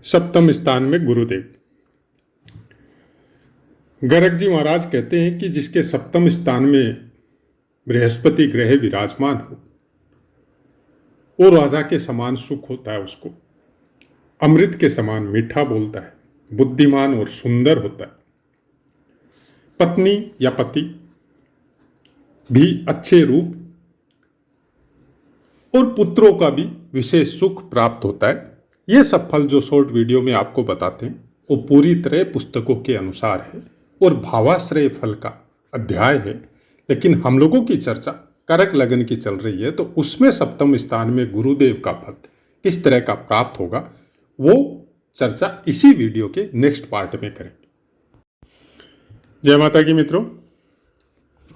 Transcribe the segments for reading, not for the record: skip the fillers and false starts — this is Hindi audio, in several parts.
सप्तम स्थान में गुरुदेव। गर्ग जी महाराज कहते हैं कि जिसके सप्तम स्थान में बृहस्पति ग्रह विराजमान हो वो राजा के समान सुख होता है, उसको अमृत के समान मीठा बोलता है, बुद्धिमान और सुंदर होता है। पत्नी या पति भी अच्छे रूप और पुत्रों का भी विशेष सुख प्राप्त होता है। ये सब फल जो शॉर्ट वीडियो में आपको बताते हैं वो पूरी तरह पुस्तकों के अनुसार है और भावाश्रय फल का अध्याय है, लेकिन हम लोगों की चर्चा करक लगन की चल रही है, तो उसमें सप्तम स्थान में गुरुदेव का फल किस तरह का प्राप्त होगा वो चर्चा इसी वीडियो के नेक्स्ट पार्ट में करेंगे। जय माता की मित्रों,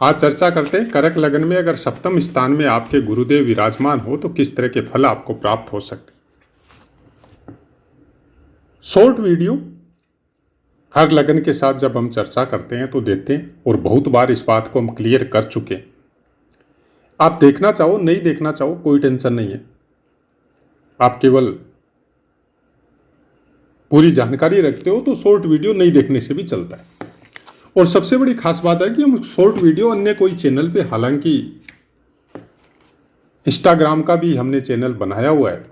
आज चर्चा करते हैं करक लगन में अगर सप्तम स्थान में आपके गुरुदेव विराजमान हो तो किस तरह के फल आपको प्राप्त हो सकते। शॉर्ट वीडियो हर लगन के साथ जब हम चर्चा करते हैं तो देते हैं और बहुत बार इस बात को हम क्लियर कर चुके हैं। आप देखना चाहो नहीं देखना चाहो कोई टेंशन नहीं है, आप केवल पूरी जानकारी रखते हो तो शॉर्ट वीडियो नहीं देखने से भी चलता है। और सबसे बड़ी खास बात है कि हम शॉर्ट वीडियो अन्य कोई चैनल पे, हालांकि इंस्टाग्राम का भी हमने चैनल बनाया हुआ है,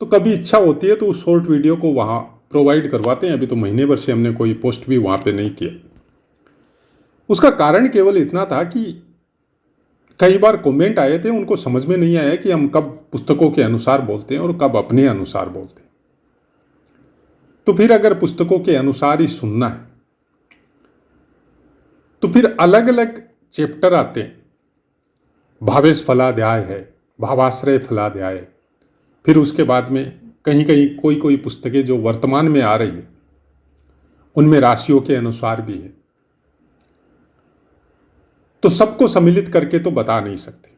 तो कभी इच्छा होती है तो उस शॉर्ट वीडियो को वहाँ प्रोवाइड करवाते हैं। अभी तो महीने भर से हमने कोई पोस्ट भी वहाँ पे नहीं किया। उसका कारण केवल इतना था कि कई बार कमेंट आए थे, उनको समझ में नहीं आया कि हम कब पुस्तकों के अनुसार बोलते हैं और कब अपने अनुसार बोलते हैं। तो फिर अगर पुस्तकों के अनुसार ही सुनना है तो फिर अलग अलग चैप्टर आते हैं। भावेश फलाध्याय है, भावाश्रय फलाध्याय है, फिर उसके बाद में कहीं कहीं कोई कोई पुस्तकें जो वर्तमान में आ रही है उनमें राशियों के अनुसार भी है। तो सबको सम्मिलित करके तो बता नहीं सकते,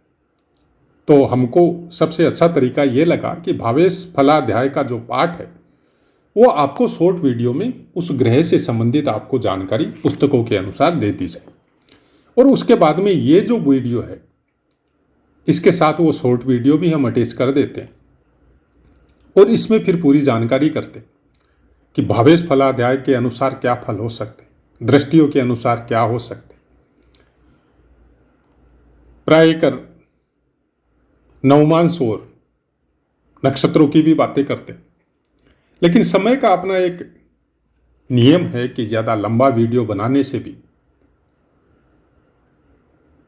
तो हमको सबसे अच्छा तरीका ये लगा कि भावेश फलाध्याय का जो पाठ है वो आपको शॉर्ट वीडियो में उस ग्रह से संबंधित आपको जानकारी पुस्तकों के अनुसार दे दी जाए, और उसके बाद में ये जो वीडियो है इसके साथ वो शॉर्ट वीडियो भी हम अटैच कर देते हैं और इसमें फिर पूरी जानकारी करते कि भावेश फलाध्याय के अनुसार क्या फल हो सकते, दृष्टियों के अनुसार क्या हो सकते, प्राय कर नवमांश और नक्षत्रों की भी बातें करते। लेकिन समय का अपना एक नियम है कि ज़्यादा लंबा वीडियो बनाने से भी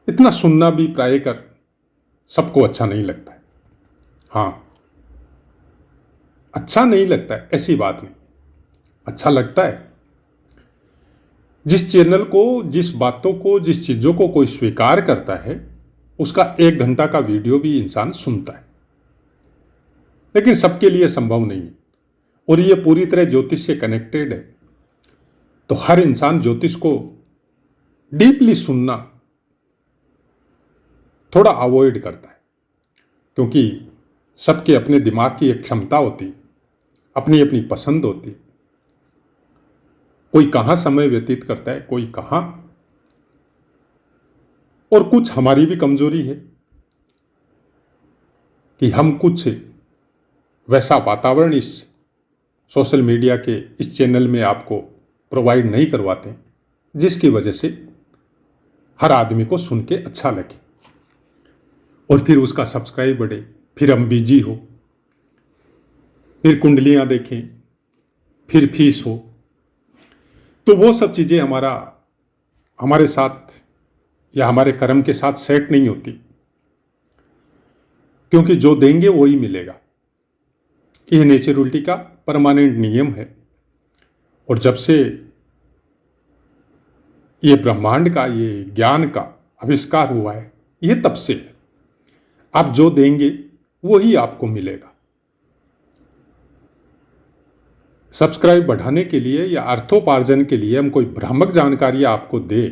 इतना सुनना भी प्राय कर सबको अच्छा नहीं लगता है। हाँ, अच्छा नहीं लगता है ऐसी बात नहीं, अच्छा लगता है। जिस चैनल को, जिस बातों को, जिस चीज़ों को कोई स्वीकार करता है उसका 1 घंटा का वीडियो भी इंसान सुनता है, लेकिन सबके लिए संभव नहीं है। और ये पूरी तरह ज्योतिष से कनेक्टेड है, तो हर इंसान ज्योतिष को डीपली सुनना थोड़ा अवॉइड करता है, क्योंकि सबके अपने दिमाग की एक क्षमता होती, अपनी अपनी पसंद होती। कोई कहाँ समय व्यतीत करता है, कोई कहाँ। और कुछ हमारी भी कमजोरी है कि हम कुछ वैसा वातावरण इस सोशल मीडिया के इस चैनल में आपको प्रोवाइड नहीं करवाते, जिसकी वजह से हर आदमी को सुन के अच्छा लगे और फिर उसका सब्सक्राइब बढ़े, फिर हम बिजी हो, फिर कुंडलियां देखें, फिर फीस हो। तो वो सब चीज़ें हमारे साथ या हमारे कर्म के साथ सेट नहीं होती, क्योंकि जो देंगे वो ही मिलेगा। ये नेचुरलिटी का परमानेंट नियम है। और जब से ये ब्रह्मांड का, ये ज्ञान का आविष्कार हुआ है, ये तब से है। आप जो देंगे वो ही आपको मिलेगा। सब्सक्राइब बढ़ाने के लिए या अर्थोपार्जन के लिए हम कोई भ्रामक जानकारी आपको दे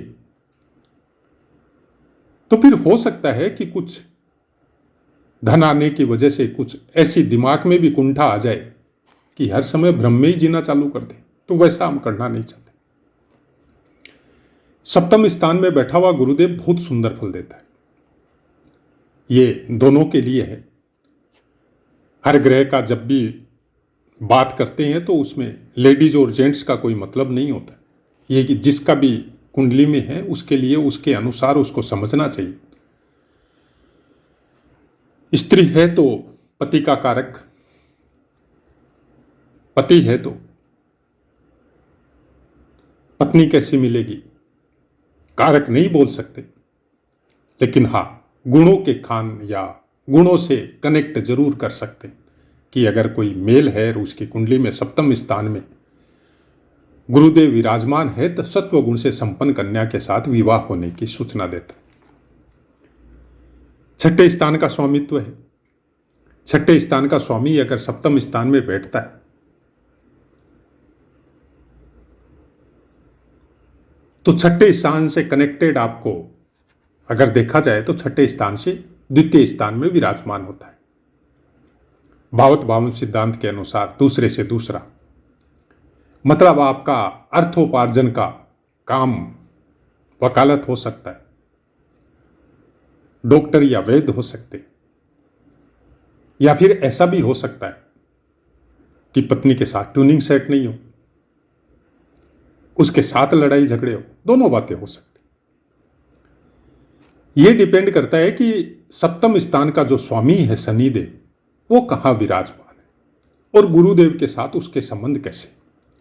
तो फिर हो सकता है कि कुछ धन आने की वजह से कुछ ऐसी दिमाग में भी कुंठा आ जाए कि हर समय भ्रम में ही जीना चालू कर दे, तो वैसा हम करना नहीं चाहते। सप्तम स्थान में बैठा हुआ गुरुदेव बहुत सुंदर फल देता है। ये दोनों के लिए है। हर ग्रह का जब भी बात करते हैं तो उसमें लेडीज और जेंट्स का कोई मतलब नहीं होता। ये कि जिसका भी कुंडली में है उसके लिए उसके अनुसार उसको समझना चाहिए। स्त्री है तो पति का कारक, पति है तो पत्नी कैसी मिलेगी कारक नहीं बोल सकते, लेकिन हाँ गुणों के खान या गुणों से कनेक्ट जरूर कर सकते हैं कि अगर कोई मेल है और उसकी कुंडली में सप्तम स्थान में गुरुदेव विराजमान है तो सत्व गुण से संपन्न कन्या के साथ विवाह होने की सूचना देता है। छठे स्थान का स्वामित्व है। छठे स्थान का स्वामी अगर सप्तम स्थान में बैठता है तो छठे स्थान से कनेक्टेड आपको अगर देखा जाए तो छठे स्थान से द्वितीय स्थान में विराजमान होता है। भावत भावन सिद्धांत के अनुसार दूसरे से दूसरा, मतलब आपका अर्थोपार्जन का काम वकालत हो सकता है, डॉक्टर या वैद्य हो सकते हैं, या फिर ऐसा भी हो सकता है कि पत्नी के साथ ट्यूनिंग सेट नहीं हो, उसके साथ लड़ाई झगड़े हो, दोनों बातें हो सकती। यह डिपेंड करता है कि सप्तम स्थान का जो स्वामी है शनिदेव वो कहां विराजमान है और गुरुदेव के साथ उसके संबंध कैसे,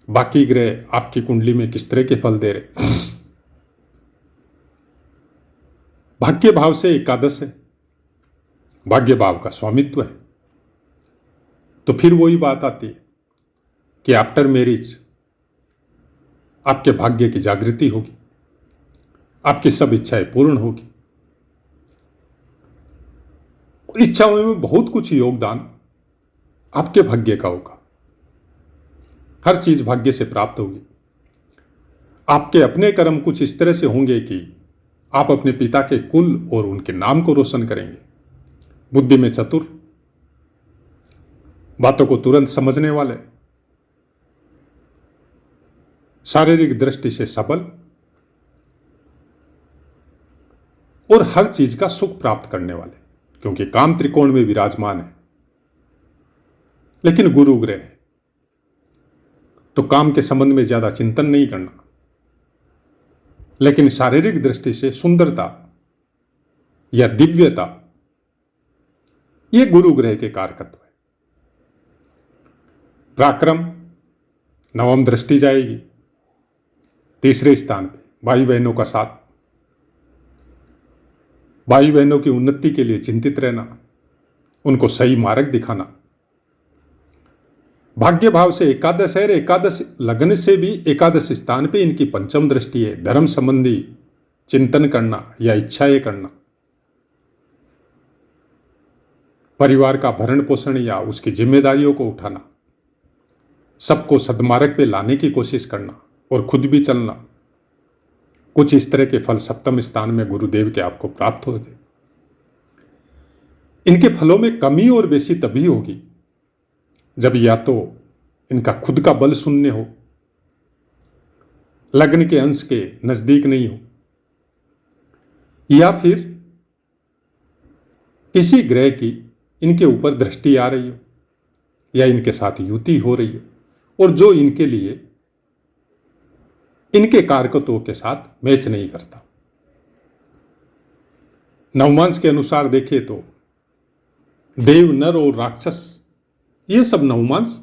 बाकी ग्रह आपकी कुंडली में किस तरह के फल दे रहे। भाग्य भाव से एकादश है, भाग्य भाव का स्वामित्व है, तो फिर वही बात आती है कि आफ्टर मैरिज आपके भाग्य की जागृति होगी, आपकी सब इच्छाएं पूर्ण होगी। इच्छाओं में बहुत कुछ योगदान आपके भाग्य का होगा, हर चीज भाग्य से प्राप्त होगी। आपके अपने कर्म कुछ इस तरह से होंगे कि आप अपने पिता के कुल और उनके नाम को रोशन करेंगे। बुद्धि में चतुर, बातों को तुरंत समझने वाले, शारीरिक दृष्टि से सबल और हर चीज का सुख प्राप्त करने वाले, क्योंकि काम त्रिकोण में विराजमान है। लेकिन गुरु ग्रह है तो काम के संबंध में ज्यादा चिंतन नहीं करना, लेकिन शारीरिक दृष्टि से सुंदरता या दिव्यता यह गुरु ग्रह के कारकत्व है। पराक्रम, नवम दृष्टि जाएगी तीसरे स्थान पे, भाई बहनों का साथ, भाई बहनों की उन्नति के लिए चिंतित रहना, उनको सही मार्ग दिखाना। भाग्य भाव से एकादश है, एकादश लग्न से भी एकादश स्थान पे इनकी पंचम दृष्टि है। धर्म संबंधी चिंतन करना या इच्छाएं करना, परिवार का भरण पोषण या उसकी जिम्मेदारियों को उठाना, सबको सद्मार्ग पे लाने की कोशिश करना और खुद भी चलना, कुछ इस तरह के फल सप्तम स्थान में गुरुदेव के आपको प्राप्त हो गए। इनके फलों में कमी और बेसी तभी होगी जब या तो इनका खुद का बल शून्य हो, लग्न के अंश के नजदीक नहीं हो, या फिर किसी ग्रह की इनके ऊपर दृष्टि आ रही हो या इनके साथ युति हो रही हो और जो इनके लिए इनके कारकत्वों के साथ मैच नहीं करता। नवमांश के अनुसार देखें तो देव, नर और राक्षस, ये सब नवमांश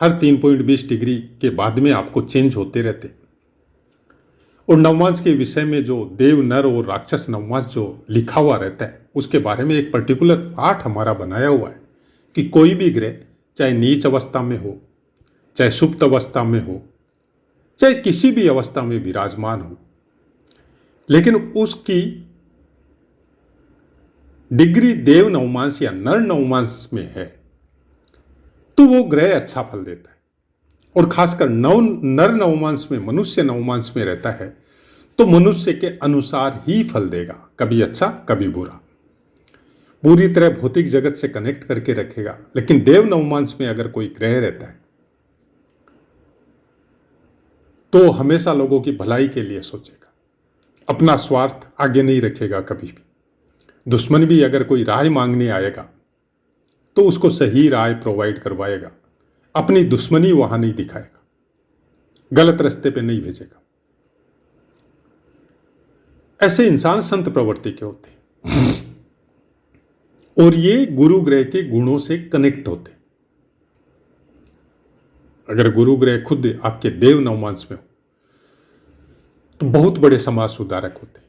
हर 3.20 डिग्री के बाद में आपको चेंज होते रहते। और नवमांश के विषय में जो देव, नर और राक्षस नवमांश जो लिखा हुआ रहता है उसके बारे में एक पर्टिकुलर पाठ हमारा बनाया हुआ है कि कोई भी ग्रह चाहे नीच अवस्था में हो, चाहे सुप्त अवस्था में हो, चाहे किसी भी अवस्था में विराजमान हो, लेकिन उसकी डिग्री देव नवमांश या नर नवमांश में है तो वो ग्रह अच्छा फल देता है। और खासकर नर नवमांश में, मनुष्य नवमांश में रहता है तो मनुष्य के अनुसार ही फल देगा, कभी अच्छा कभी बुरा, पूरी तरह भौतिक जगत से कनेक्ट करके रखेगा। लेकिन देव नवमांश में अगर कोई ग्रह रहता है तो हमेशा लोगों की भलाई के लिए सोचेगा, अपना स्वार्थ आगे नहीं रखेगा कभी भी। दुश्मन भी अगर कोई राय मांगने आएगा तो उसको सही राय प्रोवाइड करवाएगा, अपनी दुश्मनी वहां नहीं दिखाएगा, गलत रास्ते पे नहीं भेजेगा। ऐसे इंसान संत प्रवृत्ति के होते हैं और ये गुरु ग्रह के गुणों से कनेक्ट होते हैं। अगर गुरु ग्रह खुद आपके देव नवमांश में हो तो बहुत बड़े समाज सुधारक होते हैं,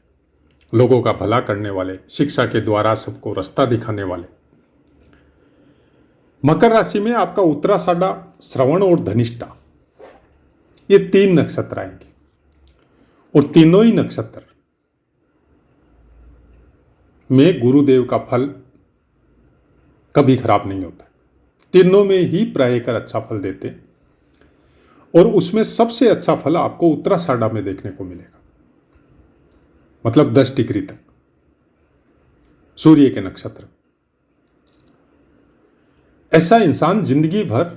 लोगों का भला करने वाले, शिक्षा के द्वारा सबको रास्ता दिखाने वाले। मकर राशि में आपका उत्तराषाढ़ा, श्रवण और धनिष्ठा, ये 3 नक्षत्र आएंगे और तीनों ही नक्षत्र में गुरुदेव का फल कभी खराब नहीं होता। तीनों में ही प्राय कर अच्छा फल देते हैं और उसमें सबसे अच्छा फल आपको उत्तराषाढ़ा में देखने को मिलेगा, मतलब 10 डिग्री तक सूर्य के नक्षत्र। ऐसा इंसान जिंदगी भर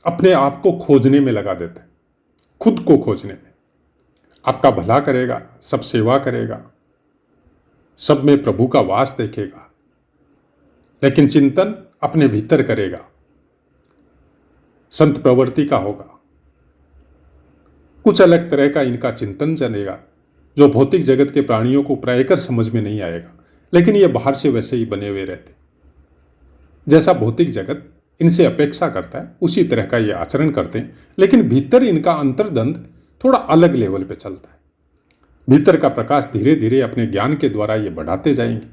अपने आप को खोजने में लगा देता है, खुद को खोजने में। आपका भला करेगा, सब सेवा करेगा, सब में प्रभु का वास देखेगा, लेकिन चिंतन अपने भीतर करेगा, संत प्रवृत्ति का होगा, कुछ अलग तरह का इनका चिंतन चलेगा जो भौतिक जगत के प्राणियों को प्रायकर समझ में नहीं आएगा। लेकिन ये बाहर से वैसे ही बने हुए रहते, जैसा भौतिक जगत इनसे अपेक्षा करता है उसी तरह का ये आचरण करते हैं, लेकिन भीतर इनका अंतर्द्वंद थोड़ा अलग लेवल पे चलता है। भीतर का प्रकाश धीरे धीरे अपने ज्ञान के द्वारा ये बढ़ाते जाएंगे।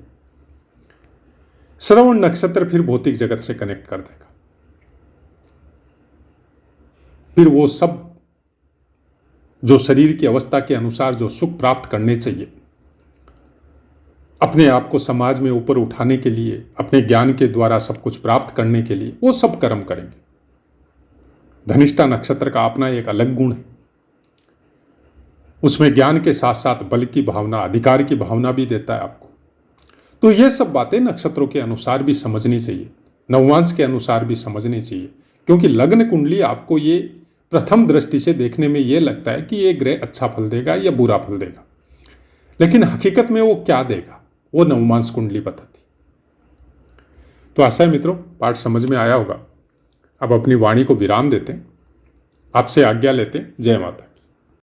श्रवण नक्षत्र फिर भौतिक जगत से कनेक्ट कर देगा। फिर वो सब जो शरीर की अवस्था के अनुसार जो सुख प्राप्त करने चाहिए, अपने आप को समाज में ऊपर उठाने के लिए, अपने ज्ञान के द्वारा सब कुछ प्राप्त करने के लिए, वो सब कर्म करेंगे। धनिष्ठा नक्षत्र का अपना एक अलग गुण है, उसमें ज्ञान के साथ साथ बल की भावना, अधिकार की भावना भी देता है आपको। तो ये सब बातें नक्षत्रों के अनुसार भी समझनी चाहिए, नवमांश के अनुसार भी समझनी चाहिए, क्योंकि लग्न कुंडली आपको ये प्रथम दृष्टि से देखने में ये लगता है कि ये ग्रह अच्छा फल देगा या बुरा फल देगा, लेकिन हकीकत में वो क्या देगा वो नवमांश कुंडली बताती। तो आशा है मित्रों पाठ समझ में आया होगा। अब अपनी वाणी को विराम देते हैं, आपसे आज्ञा लेते हैं। जय माता।